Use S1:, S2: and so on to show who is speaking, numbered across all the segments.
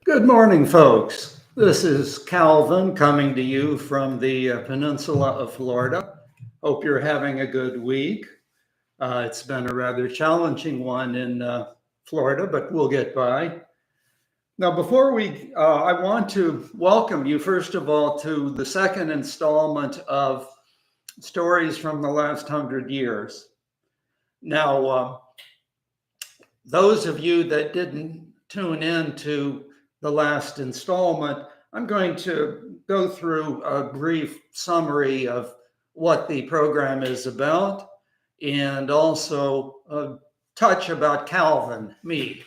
S1: Good morning, folks. This is Calvin coming to you from the peninsula of Florida. Hope you're having a good week. It's been a rather challenging one in Florida, but we'll get by. Now, I want to welcome you, first of all, to the second installment of Stories from the Last 100 Years. Now, those of you that didn't tune in to the last installment, I'm going to go through a brief summary of what the program is about and also touch about Calvin, me.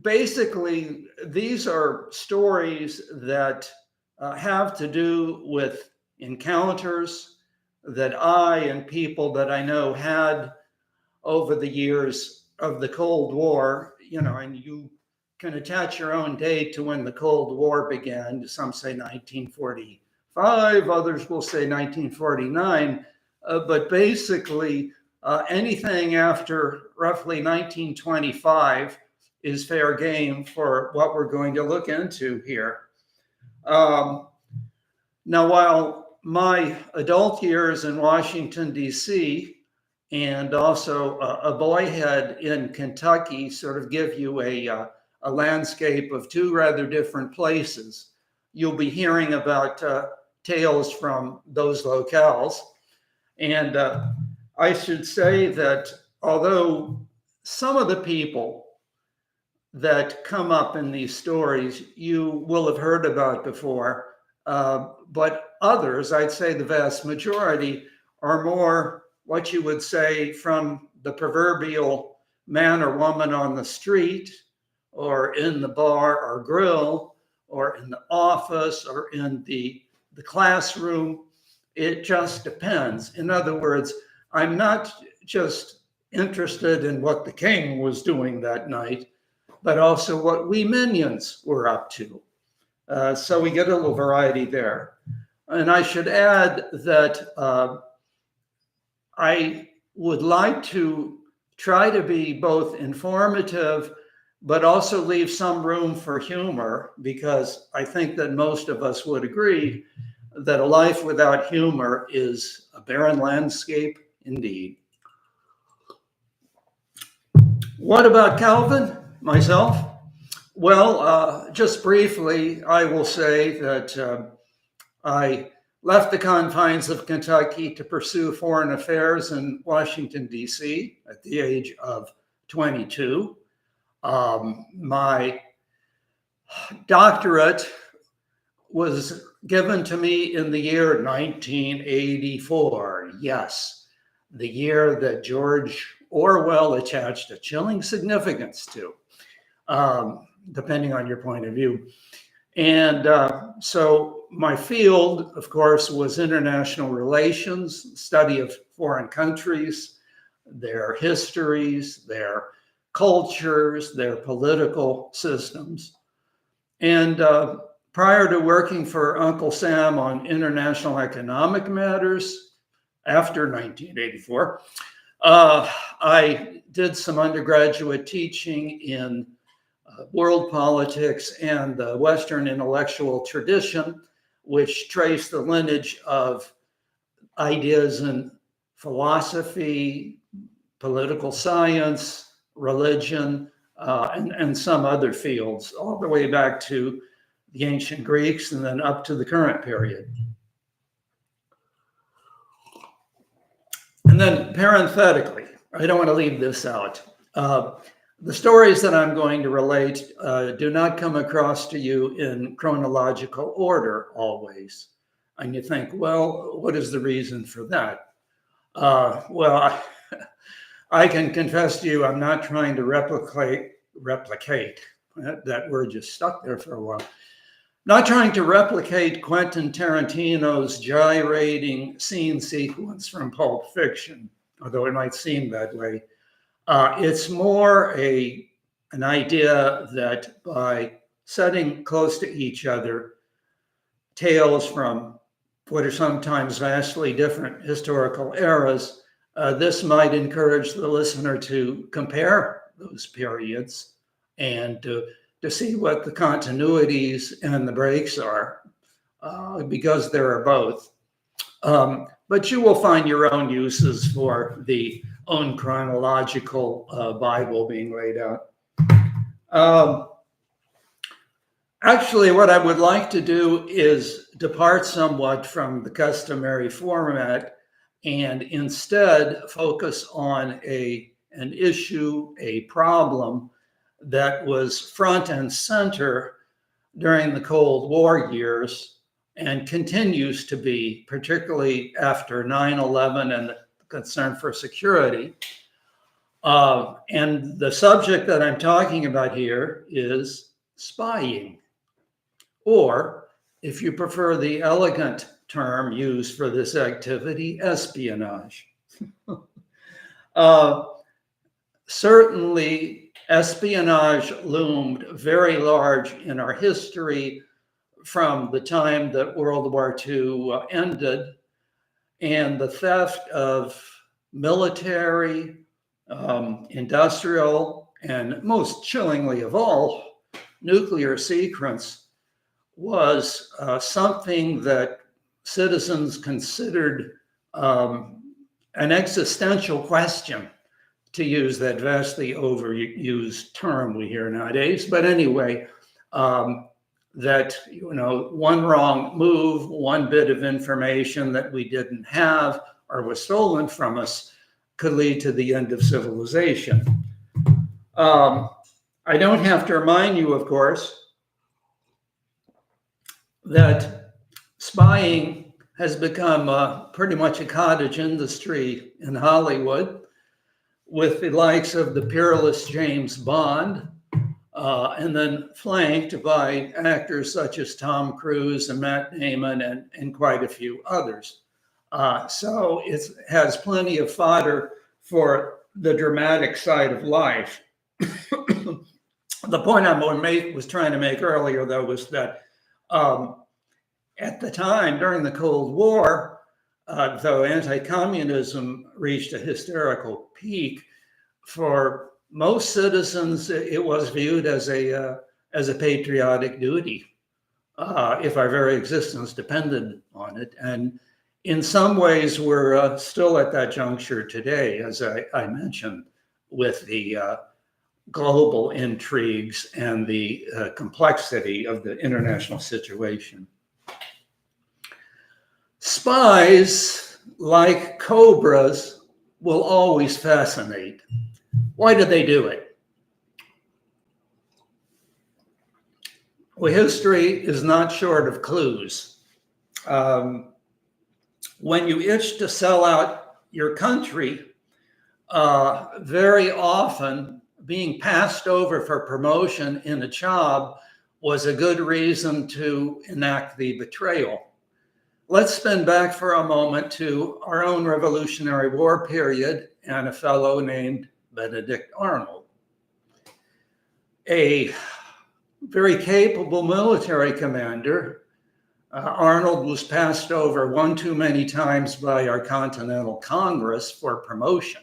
S1: Basically, these are stories that have to do with encounters that I and people that I know had over the years of the Cold War, and you can attach your own date to when the Cold War began. Some say 1945, others will say 1949, but basically anything after roughly 1925 is fair game for what we're going to look into here. Now, while my adult years in Washington, D.C., and also a boyhood in Kentucky sort of give you a landscape of two rather different places, you'll be hearing about tales from those locales. And I should say that although some of the people that come up in these stories you will have heard about before, but others, I'd say the vast majority, are more what you would say from the proverbial man or woman on the street or in the bar or grill or in the office or in the classroom. It just depends. In other words, I'm not just interested in what the king was doing that night, but also what we minions were up to. So we get a little variety there. And I should add that I would like to try to be both informative, but also leave some room for humor, because I think that most of us would agree that a life without humor is a barren landscape indeed. What about Calvin, myself? Well, just briefly, I will say that I left the confines of Kentucky to pursue foreign affairs in Washington, D.C. at the age of 22. My doctorate was given to me in the year 1984. Yes, the year that George Orwell attached a chilling significance to, depending on your point of view. And so my field, of course, was international relations, study of foreign countries, their histories, their cultures, their political systems. And prior to working for Uncle Sam on international economic matters after 1984, I did some undergraduate teaching in world politics and the Western intellectual tradition, which traced the lineage of ideas in philosophy, political science, religion, and some other fields, all the way back to the ancient Greeks and then up to the current period. And then parenthetically, I don't want to leave this out. The stories that I'm going to relate do not come across to you in chronological order always. And you think, well, what is the reason for that? Well, I can confess to you, I'm not trying to replicate, that word just stuck there for a while. Not trying to replicate Quentin Tarantino's gyrating scene sequence from Pulp Fiction, although it might seem that way. It's more an idea that by setting close to each other tales from what are sometimes vastly different historical eras, this might encourage the listener to compare those periods and to see what the continuities and the breaks are, because there are both. But you will find your own uses for the own chronological Bible being laid out. Actually, what I would like to do is depart somewhat from the customary format and instead focus on an issue, a problem that was front and center during the Cold War years and continues to be, particularly after 9/11 and the concern for security. And the subject that I'm talking about here is spying, or if you prefer the elegant term used for this activity, espionage. Certainly, espionage loomed very large in our history from the time that World War II ended, and the theft of military, industrial, and most chillingly of all, nuclear secrets was something that citizens considered an existential question, to use that vastly overused term we hear nowadays. But anyway, that, one wrong move, one bit of information that we didn't have or was stolen from us could lead to the end of civilization. I don't have to remind you, of course, that spying has become pretty much a cottage industry in Hollywood, with the likes of the peerless James Bond, and then flanked by actors such as Tom Cruise and Matt Damon and quite a few others. So it has plenty of fodder for the dramatic side of life. The point I was trying to make earlier, though, was that at the time, during the Cold War, though anti-communism reached a hysterical peak, for most citizens, it was viewed as a patriotic duty, if our very existence depended on it. And in some ways, we're still at that juncture today, as I mentioned, with the global intrigues and the complexity of the international situation. Spies, like cobras, will always fascinate. Why do they do it? Well, history is not short of clues. When you itch to sell out your country, very often being passed over for promotion in a job was a good reason to enact the betrayal. Let's spin back for a moment to our own Revolutionary War period and a fellow named Benedict Arnold. A very capable military commander, Arnold was passed over one too many times by our Continental Congress for promotion.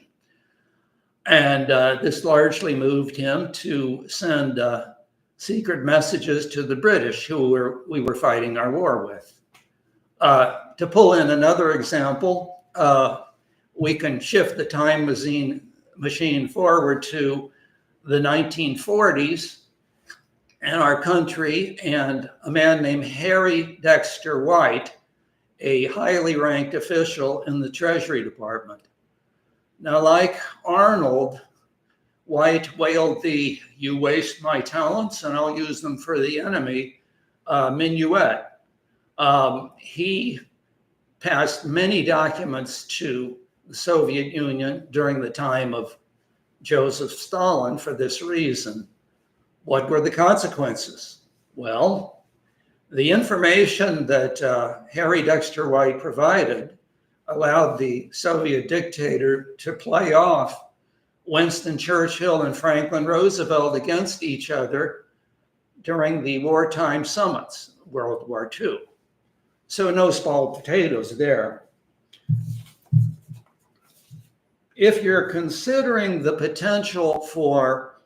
S1: And this largely moved him to send secret messages to the British, who we were fighting our war with. To pull in another example, we can shift the time machine forward to the 1940s, and our country and a man named Harry Dexter White, a highly ranked official in the Treasury Department. Now, like Arnold, White wailed the "you waste my talents and I'll use them for the enemy" minuet. He passed many documents to the Soviet Union during the time of Joseph Stalin for this reason. What were the consequences? Well, the information that Harry Dexter White provided allowed the Soviet dictator to play off Winston Churchill and Franklin Roosevelt against each other during the wartime summits, World War II. So no small potatoes there. If you're considering the potential for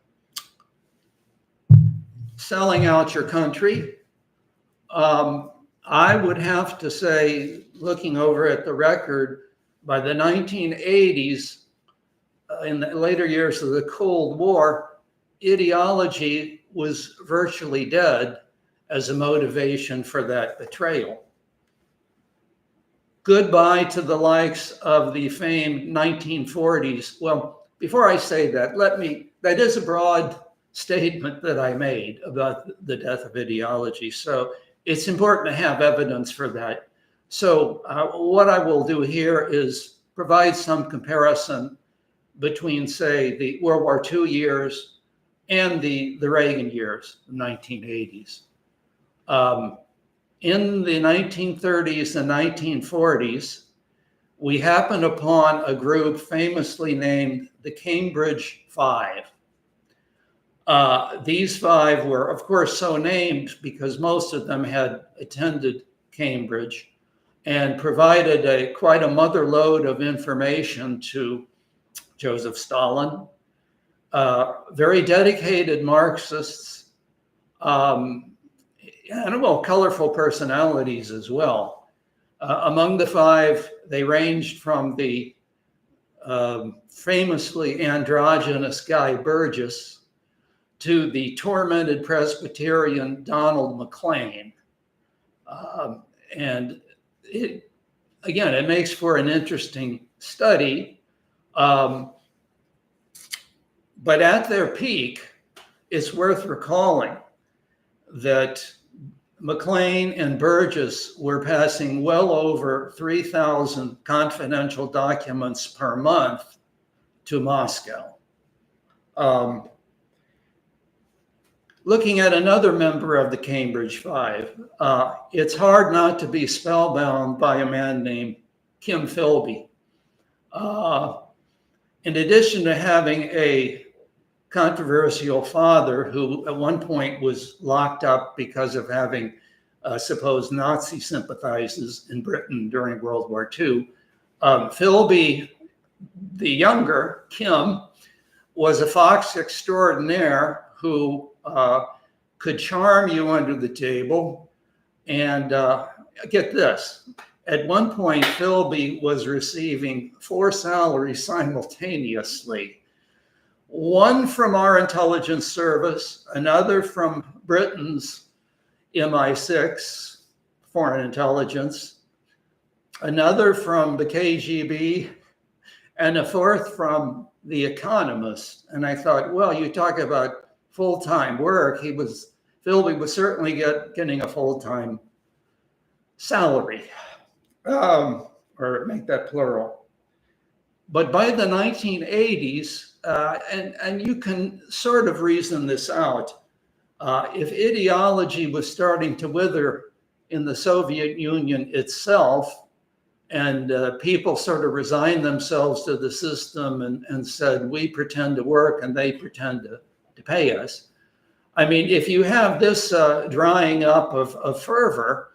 S1: selling out your country. I would have to say, looking over at the record, by the 1980s, in the later years of the Cold War, ideology was virtually dead as a motivation for that betrayal. Goodbye to the likes of the famed 1940s. Well, before I say that, that is a broad statement that I made about the death of ideology. So it's important to have evidence for that. So what I will do here is provide some comparison between, say, the World War II years and the Reagan years, the 1980s. In the 1930s and 1940s, we happened upon a group famously named the Cambridge Five. These five were, of course, so named because most of them had attended Cambridge and provided quite a mother lode of information to Joseph Stalin, very dedicated Marxists, and well, colorful personalities as well. Among the five, they ranged from the famously androgynous Guy Burgess to the tormented Presbyterian Donald McLean. And it makes for an interesting study. But at their peak, it's worth recalling that McLean and Burgess were passing well over 3,000 confidential documents per month to Moscow. Looking at another member of the Cambridge Five, it's hard not to be spellbound by a man named Kim Philby. In addition to having a controversial father who at one point was locked up because of having supposed Nazi sympathizers in Britain during World War II, Philby, the younger, Kim, was a fox extraordinaire who could charm you under the table. And get this, at one point, Philby was receiving 4 salaries simultaneously. One from our intelligence service, another from Britain's MI6, foreign intelligence, another from the KGB, and a fourth from The Economist. And I thought, well, you talk about full-time work. Philby was certainly getting a full-time salary, or make that plural. But by the 1980s, and you can sort of reason this out, if ideology was starting to wither in the Soviet Union itself, and people sort of resigned themselves to the system and said, we pretend to work and they pretend to pay us. I mean, if you have this drying up of fervor,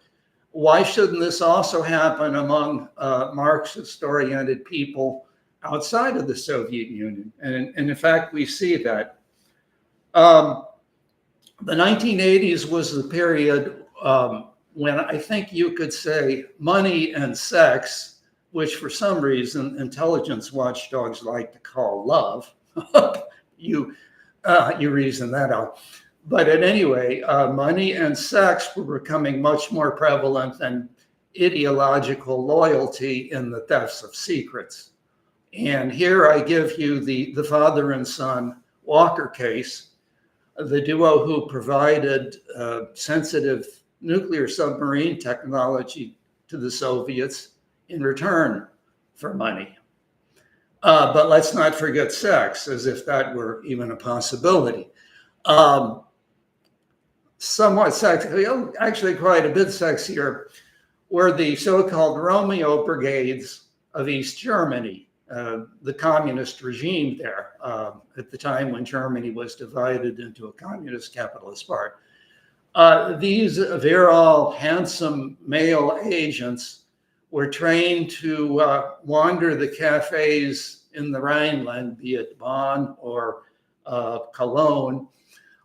S1: why shouldn't this also happen among Marxist-oriented people outside of the Soviet Union? And in fact, we see that. The 1980s was the period when I think you could say money and sex, which for some reason intelligence watchdogs like to call love. You reason that out. But at any rate, money and sex were becoming much more prevalent than ideological loyalty in the thefts of secrets. And here I give you the father and son Walker case, the duo who provided sensitive nuclear submarine technology to the Soviets in return for money. But let's not forget sex, as if that were even a possibility. Somewhat sexy, actually quite a bit sexier, were the so-called Romeo brigades of East Germany, the communist regime there at the time when Germany was divided into a communist capitalist part. These virile, handsome male agents were trained to wander the cafes in the Rhineland, be it Bonn or Cologne,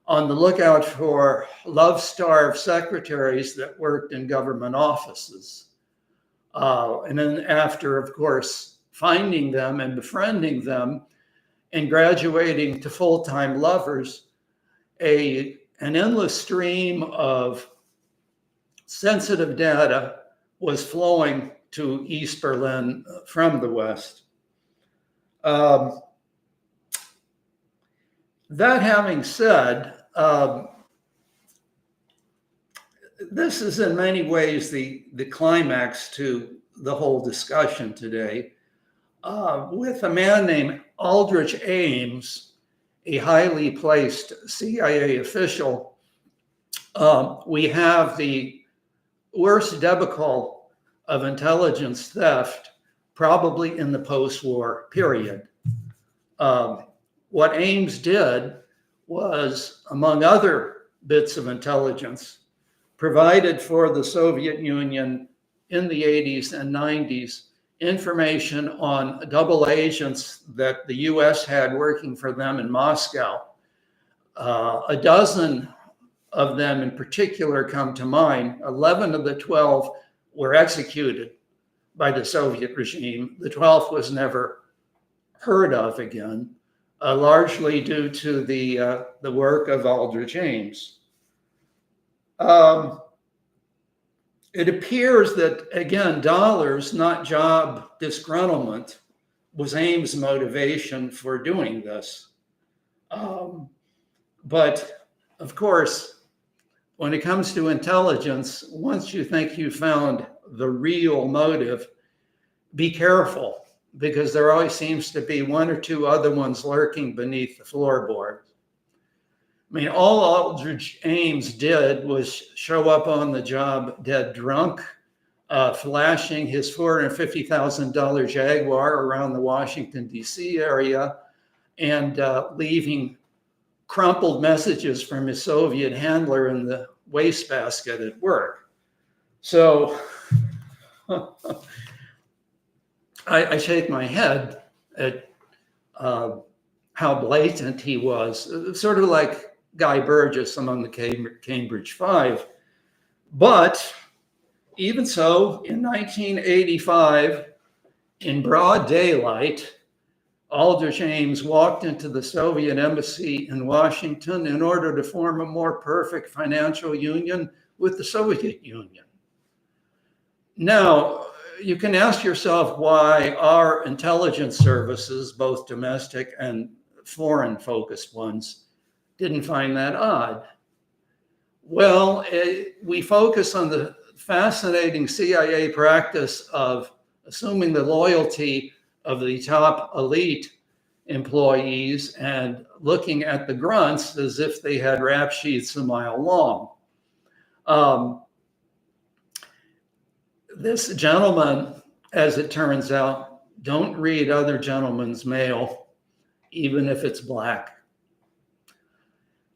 S1: on the lookout for love-starved secretaries that worked in government offices. And then after, of course, finding them and befriending them and graduating to full-time lovers, an endless stream of sensitive data was flowing to East Berlin from the West. That having said, this is in many ways the climax to the whole discussion today, with a man named Aldrich Ames, a highly placed CIA official. We have the worst debacle of intelligence theft probably in the post-war period. What Ames did was, among other bits of intelligence, provided for the Soviet Union in the 80s and 90s information on double agents that the US had working for them in Moscow. A dozen of them in particular come to mind. 11 of the 12 were executed by the Soviet regime. The 12th was never heard of again, largely due to the work of Aldrich Ames. It appears that, again, dollars, not job disgruntlement, was Ames' motivation for doing this. But of course, when it comes to intelligence, once you think you found the real motive, be careful, because there always seems to be one or two other ones lurking beneath the floorboards. I mean, all Aldrich Ames did was show up on the job dead drunk, flashing his $450,000 Jaguar around the Washington, D.C. area, and leaving crumpled messages from his Soviet handler in the wastebasket at work. So I shake my head at how blatant he was, sort of like Guy Burgess among the Cambridge Five. But even so, in 1985, in broad daylight, Aldrich Ames walked into the Soviet embassy in Washington in order to form a more perfect financial union with the Soviet Union. Now, you can ask yourself why our intelligence services, both domestic and foreign-focused ones, didn't find that odd. Well, we focus on the fascinating CIA practice of assuming the loyalty of the top elite employees and looking at the grunts as if they had rap sheets a mile long. This gentleman, as it turns out, don't read other gentlemen's mail, even if it's black.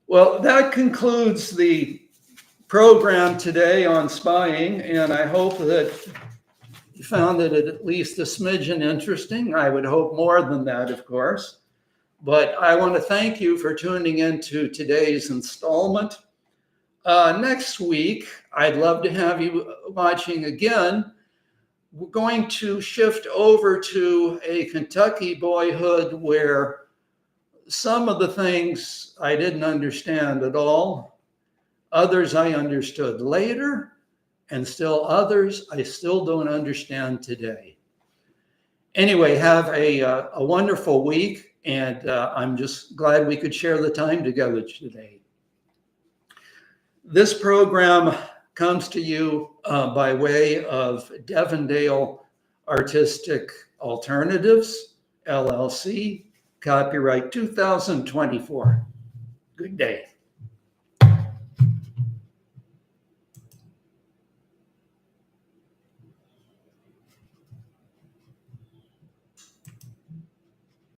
S1: Well, that concludes the program today on spying, and I hope that you found it at least a smidgen interesting. I would hope more than that, of course. But I want to thank you for tuning into today's installment. Next week, I'd love to have you watching again. We're going to shift over to a Kentucky boyhood where some of the things I didn't understand at all, others I understood later, and still others I still don't understand today. Anyway, have a wonderful week, and I'm just glad we could share the time together today. This program comes to you by way of Devondale Artistic Alternatives, LLC, copyright 2024. Good day.